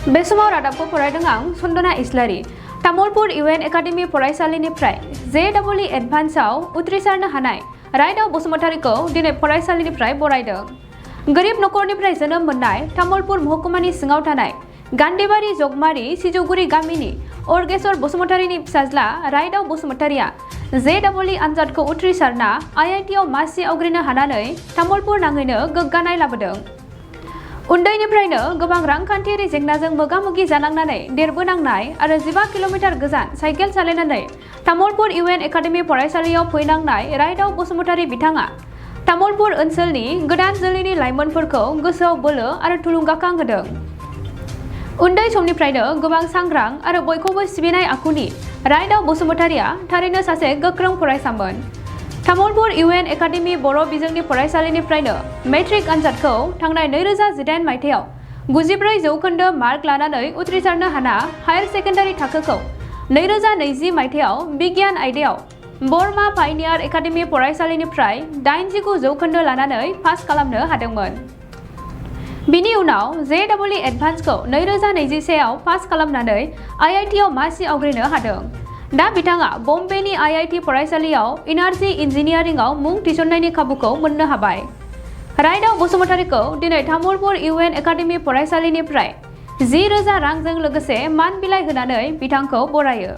बे समाव रादाबखौ फरायदों आं सन्दना इस्लारि। तामुलपुर इउएन एकाडेमि फरायसालिनिफ्राय जेडब्लिउ एडभान्सआव उथ्रिसारनो हानाय राइदाव बसुमतारीखौ दिनै फरायसालिनिफ्राय बरायदों। गोरिब नखरनिफ्राय जोनोम मोननाय तामुलपुर महकुमानि सिङाव थानाय गान्धीबारि जगमारि सिजौगुरि गामिनि अर्गेश्वर बसुमतारीनि फिसाज्ला राइदाव बसुमतारीया जेडब्लिउ आनजादखौ उथ्रिसारना आईआईटीआव मासि आवग्रिनो हानानै तामुलपुर नाङैनो गोग्गानाय लाबोदों। उन्दैनिफ्रायनो गोबां रांखान्थियारि जेंनाजों मोगा-मोगि जानांनानै देरबोनांनाय आरो 15 किल'मिटार गोजान साइकेल सालायनानै तामुलपुर इउएन एकाडेमि फरायसालियाव फैनांनाय राइदाव बसुमतारी बिथाङा तामुलपुर ओनसोलनि गोदान जोलैनि लाइमोनफोरखौ गोसोआव बोलो आरो थुलुंगाखां होदों। उन्दै समनिफ्रायनो गोबां सांग्रां आरो बयखौबो सिबिनाय आखुनि राइदाव बसुमतारीया थारैनो सासे गोख्रों फरायसामोन। तामुलपुर इउएन एकाडेमि बर' बिजोंनि फरायसालिनिफ्रायनो मेट्रिक आनजादखौ थांनाय 2018 मायथाइयाव 94% मार्क लानानै उथ्रिसारनो हाना हायार सेकेन्डारि थाखोखौ 2020 मायथाइयाव बिगियान आयदायाव बरमा पायनियार एकाडेमि फरायसालिनिफ्राय 89% लानानै पास खालामनो हादोंमोन। बिनि उनाव जेडब्लिउ एडभान्सखौ 2021 आव पास खालामनानै आईआईटीआव मासि आवग्रिनो हादों। दा बिथाङा बम्बेनि आईआईटी फरायसालियाव इनार्जी इन्जिनियारिंआव मुं थिसननायनि खाबुखौ मोननो हाबाय। राइदाव बसुमतारीखौ दिनै तामुलपुर इउएन एकाडेमि फरायसालिनिफ्राय 10,000 रांजों लोगोसे मान बिलाइ होनानै बिथांखौ बरायो।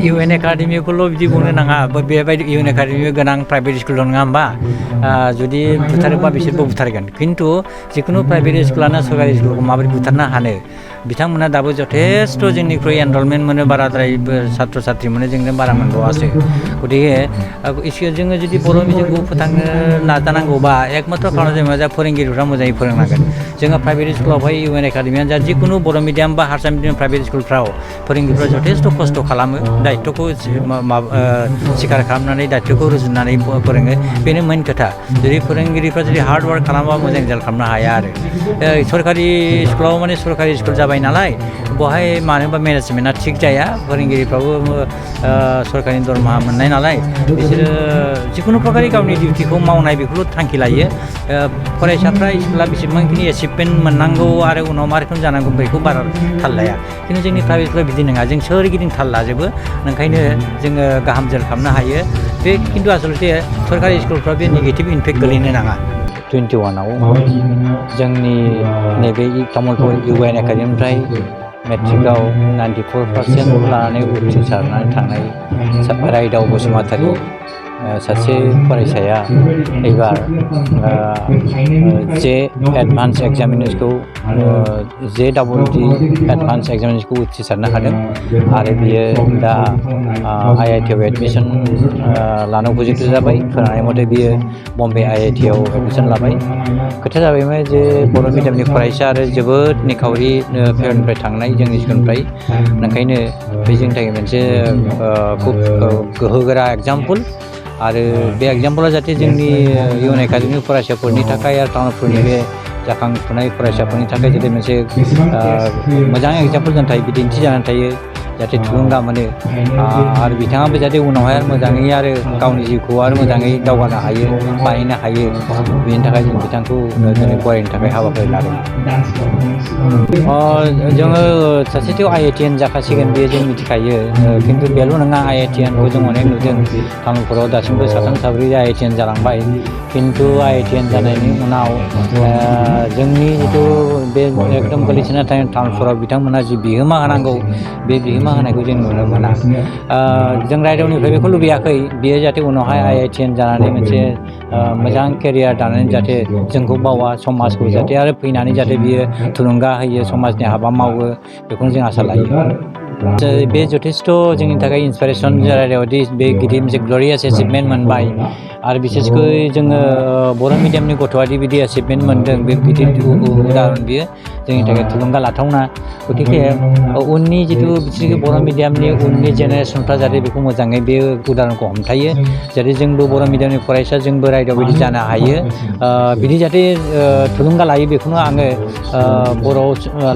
इउएन एकाडेमिखौल' बिदि बुंनो नाङा, बेबायदि इउएन एकाडेमि गोनां प्राइभेट स्कुल दं नङा होमबा? जुदि बुथारोबा बिसोरबो बुथारगोन, खिन्थु जिखुनु प्राइभेट स्कुलानो सरकारि स्कुलखौ माबोरै बुथारनो हानो? बिथांमोना दाबो जथेस्थ' जोंनिख्रुइ एनरलमेन्ट मोनो, बाराद्राय सात्र साथ्रि मोनो, जोंनो बारा मोनबावासो। गतिके जोङो जुदि बर' मिडियामखौ फोथांनो नाजानांगौबा एकमात्र खार'ना जाबाय जा फोरोंगिरिफ्रा मोजाङै फोरोंनांगोन। जोङो प्राइभेट स्कुलावहाय इउएन एकाडेमियानो जा जिखुनु बर' मिडियाम बा हारसा मिडियाम प्राइभेट स्कुलफ्राव फोरोंगिरिफ्रा जथेस्थ' खस्थ' खालामो, दायित्वखौ सिखार खालामनानै दायित्वखौ रुजुननानै फोरोङो, बेनो मेन खोथा। जुदि फोरोंगिरिफ्रा जुदि हार्ड वार्क खालामबा मोजां रिजाल्ट खालामनो हाया आरो। सरकारि स्कुलाव माने सरकारि स्कुल जाबाय नालाय बहाय मानोबा मेनेजमेन्टआ थिग जाया, फोरोंगिरिफ्राबो सरकारि दरमाहा मोननाय नालाय बिसोरो जिखुनु प्रकारै गावनि डिउटिखौ मावनाय बेखौल' थांखि लायो। फरायसाफ्रा स्कुला बेसेबांखिनि एचिभमेन्ट मोननांगौ आरो उनाव मा रोखोम जानांगौ बेखौ बारा थाल लाया। खिन्थु जोंनि प्राइभेट स्कुला बिदि नङा, जों सोरगिदिं थाल लाजोबो, ओंखायनो जोङो गाहाम रिजाल्ट खालामनो हायो। बे खिन्थु आसलथे सरकारि स्कुलफ्राव बे नेगेटिभ इम्पेक्ट गोलैनो नाङा। 21आव जोंनि नैबे तामुलपुर इउएन एकाडेमिनिफ्राय मेट्रिकआव 94% लानानै उथ्रिसारनानै थांनाय राइदाव बसुमतारी सासे फरायसाया एबार जे एडभान्स एग्जामिनेसनखौ जेडब्लिउ एडभान्स एग्जामिनेसनखौ उथ्रिसारनो हादों आरो बियो दा आईआईटीआव एडमिसन लानो उपयुक्त जाबाय। खोनानाय मथे बियो बम्बे आईआईटीआव एडमिसन लाबाय। खोथाया जाबायमोन जे बर' मिडियामनि फरायसा आरो जोबोद निखावरि फेमिलिनिफ्राय थांनाय जोंनि स्कुलनिफ्राय, ओंखायनो बे जोंनि थाखाय मोनसे खुब गोहोगोरा एग्जाम्पल। आरो बे एग्जाम्पला जाहाथे जोंनि इउएन एकाडेमि फरायसाफोरनि थाखाय आरो तामुलपुरनि बे जाखांफुनाय फरायसाफोरनि थाखाय जाहाथे मोनसे मोजां एग्जाम्पल जानानै थायो, बिदिन्थि जानानै थायो, जाहाथे थुलुंगा मोनो आरो बिथाङाबो जाहाथे उनावहाय मोजाङै आरो गावनि जिउखौ आरो मोजाङै दावगानो हायो, बानायनो हायो, बेनि थाखाय जों बिथांखौ दिनै बरायनो थाखाय हाबाफारि लादों। जोङो सासेथ' आईआईटिएन जाखासिगोन बे जों मिथिखायो, खिन्थु बेल' नङा, आईआईटिएनखौ जों अनेक नुदों। तामुलपुराव दासिमबो 3-4 आईआईटिएन जालांबाय, खिन्थु आईआईटिएन जानायनि उनाव जोंनि जिथु बे एकदम गोलैसोना थानाय तामुलपुराव बिथांमोना जि बिहोमा होनांगौ बे बिहोमा होनायखौ जों नुनो मोना। जों राइदावनिफ्राय बेखौ लुबैयाखै, बियो जाहाथे उनावहाय आईआईटिएन जानानै मोनसे मोजां केरियार दानानै जाहाथे जोंखौ बावा, समाजखौ जाहाथे आरो फैनानै जाहाथे बियो थुलुंगा होयो, समाजनि हाबा मावो, बेखौनो जों आसा लायो। बे जथेस्थ' जोंनि थाखाय इन्सपिरेसन जादि बे गिदिर मोनसे ग्ल'रियास एचिभमेन्ट मोनबाय आरो बिसेसकै जोङो बर' मिडियामनि गथ'आदि बिदि एचिभमेन्ट मोनदों, बे गिदिर उदाहरन बियो जोंनि थाखाय थुलुंगा लाथावना। गतिके उननि जिथु बिसोरनि बर' मिडियामनि उननि जेनेरेसनफ्रा जाहाथे बेखौ मोजाङै बे उदाहरणखौ हमथायो, जाहाथे जोंबो बर' मिडियामनि फरायसा जोंबो राइदाव बिदि जानो हायो, बिदि जाहाथे थुलुंगा लायो, बेखौनो आङो बर'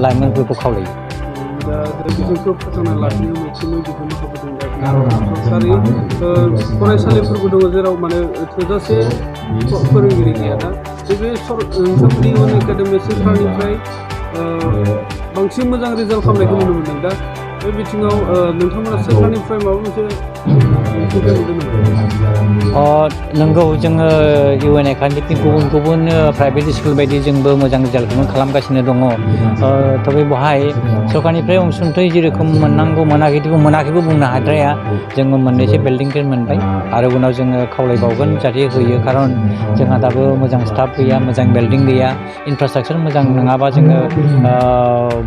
लाइमोनफोरखौ खावलायो। दा बिजोंखौ फोथांना लाखिनो मोनसेनो बिहोमा होबोदों। सरकारि फरायसालिफोरबो दङ जेराव माने थोजासे फोरोंगिरि गैया। दा बे नोंथांमोननि इउएन एकाडेमि सरकारनिफ्राय बांसिन मोजां रिजाल्ट खालामनायखौ नुनो मोनदों दा बे बिथिङाव नोंथांमोना सोरखारनिफ्राय माबा मोनसे नंगौ जोङो इउएन एकाडेमि गुबुन प्राइभेट स्कुल बायदि जोंबो मोजां रिजाल्टखौनो खालामगासिनो दङ थेवबो बेवहाय सरकारनिफ्राय अनसुंथाइ जेरोखोम मोननांगौ मोनाखैबो बुंनो हाद्राया जोङो मोननैसो बिल्डिंफोर मोनबाय आरो उनाव जोङो खावलायबावगोन जाहाथे होयो खारन जोंहा दाबो मोजां स्टाफ गैया मोजां बिल्डिं गैया इनफ्रास्ट्राक्चार मोजां नङाबा जोङो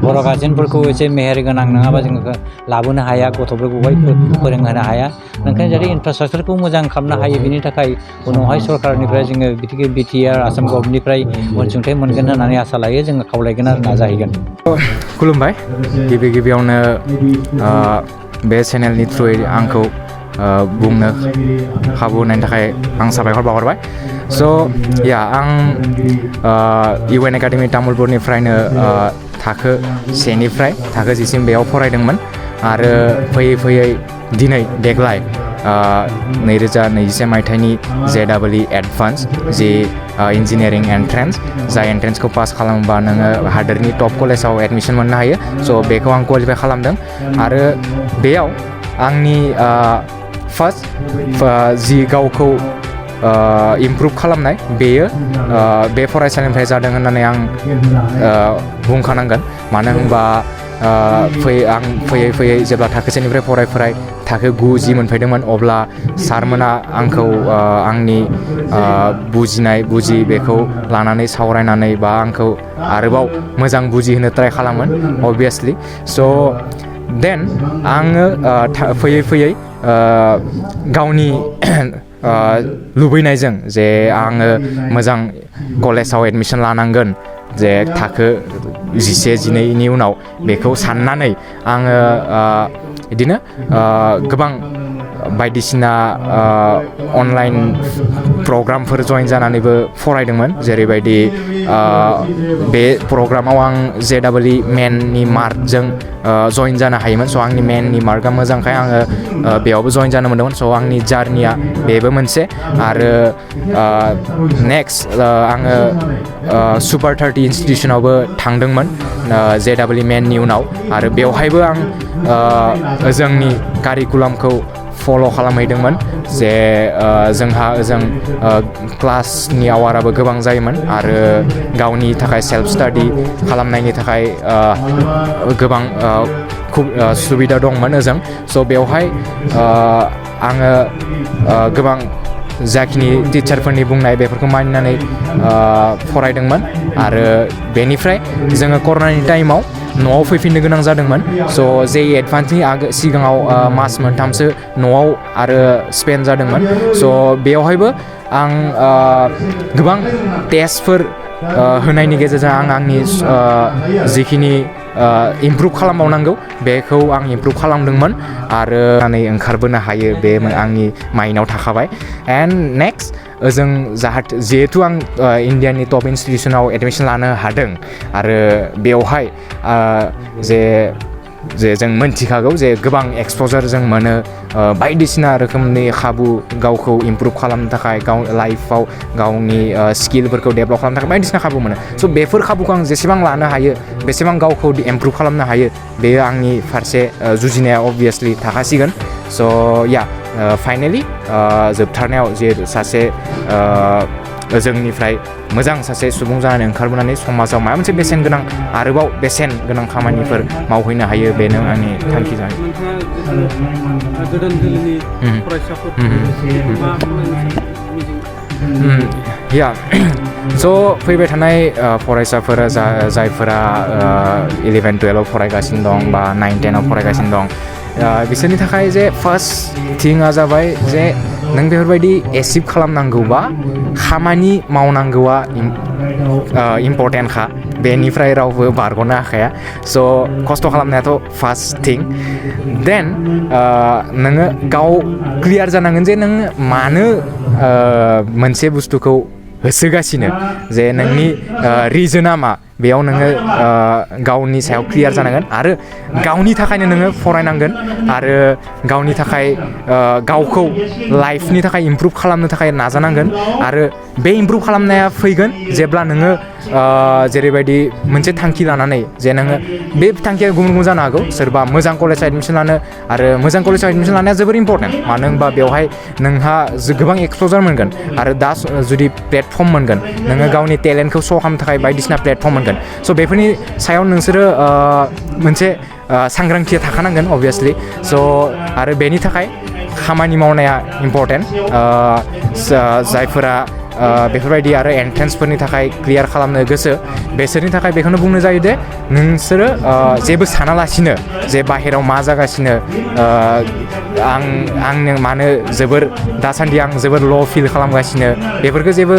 बर' गार्जेनफोरखौ एसे मेहेर गोनां नङाबा जोङो लाबोनो हाया गथ'फोरखौहाय फोरोंहोनो हाया ओंखायनो जाहाथे इनफ्रास्ट्राक्चारखौ मोजां खालामनो हायो बिनि थाखाय उनावहाय सरकारनिफ्राय जोङो बिटिआर आसाम गभर्नमेन्टनिफ्राय अनसुंथाइ मोनगोन होननानै आसा लायो जोङो खावलायगोन आरो नाजाहैगोन खुलुमबाय गिबियावनो बे चेनेलनि थ्रुयै आंखौ बुंनो खाबु होनायनि थाखाय आं साबायखर बावहरबाय स' या आं इउएन एकाडेमि तामुलपुरनिफ्रायनो थाखो 1निफ्राय थाखो 10सिम बेयाव फरायदोंमोन आरो फैयै दिनै देग्लाय 2021 मायथाइनि JEE एडभान्स जि इन्जिनियारिं एन्ट्रेन्स जाय एन्ट्रेन्सखौ पास खालामोबा नोङो हादोरनि टप कलेजाव एडमिसन मोननो हायो स' बेखौ आं क्वालिफाइ खालामदों आरो बेयाव आंनि फार्स्ट जि गावखौ इमप्रुभ खालामनाय बेयो बे फरायसालिनिफ्राय जादों होननानै आं बुंखानांगोन मानो होनबा आं फैयै जेब्ला थाखो 1निफ्राय फराय थाखो 9 मोनफैदोंमोन अब्ला सारमोना आंखौ आंनि बुजि बेखौ लानानै सावरायनानै बा आंखौ आरोबाव मोजां बुजिहोनो ट्राइ खालामोन अबभियासलि स' देन आङो फैयै गावनि लुबैनायजों जे आङो मोजां कलेजाव एडमिसन लानांगोन जे थाखो 11-12नि उनाव बेखौ साननानै आङो बिदिनो गोबां बायदिसिना अनलाइन प्रग्रामफोर जइन जानानैबो फरायदोंमोन जेरैबायदि बे प्रग्रामाव आं JEE मेननि मार्कजों जइन जानो हायोमोन स' आंनि मेननि मार्कआ मोजांखाय आङो बेयावबो जइन जानो मोन्दोंमोन स' आंनि जार्निया बेबो मोनसे आरो नेक्स्ट आङो सुपार 30 इन्स्टिटिउसनावबो थांदोंमोन JEE मेननि उनाव आरो बेवहायबो आं जोंनि कारिकुलामखौ फल' खालामहैदोंमन जे जोंहा ओजों क्लासनि आवाराबो गोबां जायोमोन आरो गावनि थाखाय सेल्फ स्टाडि खालामनायनि थाखाय गोबां सुबिदा दंमोन ओजों स' बेवहाय आङो गोबां जाखिनि टिचारफोरनि बुंनाय बेफोरखौ मानिनानै फरायदोंमोन आरो बेनिफ्राय जोङो कर'नानि टाइमाव न'आव फैफिननो गोनां जादोंमोन स' JEE एडभान्सनि सिगाङाव मास मोनथामसो न'आव आरो स्पेन्ड जादोंमोन स' बेवहायबो आं गोबां टेस्टफोर होनायनि गेजेरजों आं आंनि जिखिनि इमप्रुभ खालामबावनांगौ बेखौ आं इमप्रुभ खालामदोंमन आरो ओंखारबोनो हायो बे आंनि माइन्डआव थाखाबाय एन्ड नेक्स्ट ओजों जिहेतु आं इन्डियानि टप इन्स्टिटिउसनाव एडमिसन लानो हादों आरो बेवहाय जे जों मोनथिखागौ जे गोबां एक्सप'जार जों मोनो बायदिसिना रोखोमनि खाबु गावखौ इमप्रुभ खालामनो थाखाय गाव लाइफआव गावनि स्किलफोरखौ डेभेलप खालामनो थाखाय बायदिसिना खाबु मोनो स' बेफोर खाबुखौ आं जेसेबां लानो हायो बेसेबां गावखौ इमप्रुभ खालामनो हायो बेयो आंनि फारसे जुजिनाया अबभियासलि थाखासिगोन स' या फाइनेलि जोबथारनायाव जिहेतु सासे जोंनिफ्राय मोजां सासे सुबुं जानानै ओंखारबोनानै समाजाव माबा मोनसे बेसेन गोनां खामानिफोर मावहैनो हायो बेनो आंनि थांखि जानाय गोदान जोलैनि फरायसाफोर या स' फैबाय थानाय फरायसाफोरा जायफोरा 11-12आव फरायगासिनो दं बा 9-10आव फरायगासिनो दं बिसोरनि थाखाय जे फार्स्ट थिंआ जाबाय जे नों बेफोरबायदि एचिभ खालामनांगौबा खामानि मावनांगौआ इम्परटेन्टखा बेनिफ्राय रावबो बारग'नो हाखाया स' खस्थ' खालामनायाथ' फार्स्ट थिं देन नोङो गाव क्लियार जानांगोन जे नों मानो मोनसे बुस्थुखौ होसोगासिनो जे नोंनि रिजोना मा बेयाव नोङो गावनि सायाव क्लियार जानांगोन आरो गावनि थाखायनो नोङो फरायनांगोन आरो गावनि थाखाय गावखौ लाइफनि थाखाय इमप्रुभ खालामनो थाखाय नाजानांगोन आरो बे इमप्रुभ खालामनाया फैगोन जेब्ला नोङो जेरैबायदि मोनसे थांखि लानानै जे नोङो बे थांखिया गुबुन गुबुन जानो हागौ सोरबा मोजां कलेजाव एडमिसन लानो आरो मोजां कलेजाव एडमिसन लानाया जोबोर इम्परटेन्ट मानो होनबा बेवहाय नोंहा गोबां एक्सप'जार मोनगोन आरो दा जुदि प्लेटफर्म मोनगोन नोङो गावनि टेलेन्टखौ श' खालामनो थाखाय बायदिसिना प्लेटफर्म मोनगोन स' बेफोरनि सायाव नोंसोरो मोनसे सांग्रांथिया थाखानांगोन अबभियासलि स' आरो बेनि थाखाय खामानि मावनाया इम्परटेन्ट जायफोरा बेफोरबायदि आरो एन्ट्रेन्सफोरनि थाखाय क्लियार खालामनो गोसो बेसोरनि थाखाय बेखौनो बुंनो जायो दे नोंसोरो जेबो सानालासिनो जे बाहेराव मा जागासिनो आं मानो जोबोर दासान्दि आं जोबोर ल' फिल खालामगासिनो बेफोरखौ जेबो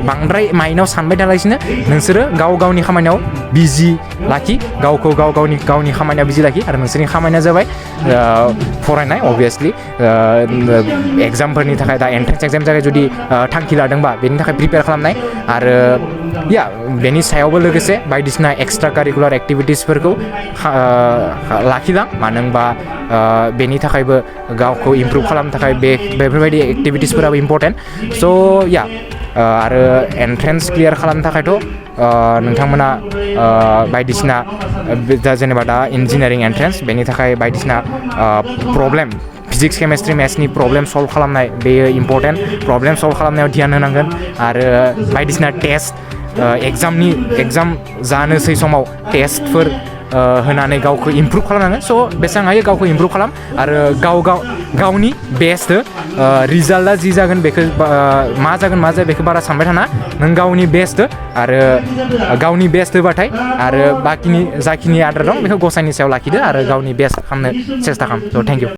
बांद्राय माइन्डआव सानबाय थालासिनो नोंसोरो गाव गावनि खामानियाव बिजि लाखि गावखौ गावनि खामानियाव बिजि लाखि आरो नोंसोरनि खामानिया जाबाय फरायनाय अबभियासलि एग्जामफोरनि थाखाय दा एन्ट्रेन्स एग्जाम थाखाय जुदि थांखि लादोंबा बेनि थाखाय प्रिपेयार खालामनाय आरो बेनि सायावबो लोगोसे बायदिसिना एक्सट्रा कारिकुलार एक्टिभिटिसफोरखौ लाखिलां मानो होनबा बेनि थाखायबो गावखौ इमप्रुभ खालामनो थाखाय बेफोरबायदि एक्टिभिटिसफोराबो इम्परटेन्ट स' आरो एन्ट्रेन्स क्लियार खालामनो थाखायथ' नोंथांमोना बायदिसिना जेनेबा दा इन्जिनियारिं एन्ट्रेन्स बेनि थाखाय बायदिसिना प्रब्लेम फिजिक्स केमेस्ट्रि मेथ्सनि प्रब्लेम सल्भ खालामनाय बेयो इम्परटेन्ट प्रब्लेम सल्भ खालामनायाव ध्यान होनांगोन आरो बायदिसिना टेस्ट एग्जाम जानोसै समाव टेस्टफोर होनानै गावखौ इमप्रुभ खालामनांगोन स' बेसेबां हायो गावखौ इमप्रुभ खालाम आरो गावनि बेस्ट रिजाल्टआ जि जागोन बेखौ मा जागोन मा जाया बेखौ बारा सानबाय थाना नों गावनि बेस्ट आरो गावनि बेस्ट होबाथाय आरो बाखिनि जाखिनि आद्रा दं बेखौ गसाइनि सायाव लाखिदो आरो गावनि बेस्ट खालामनो सेस्था खालाम स' थेंक इउ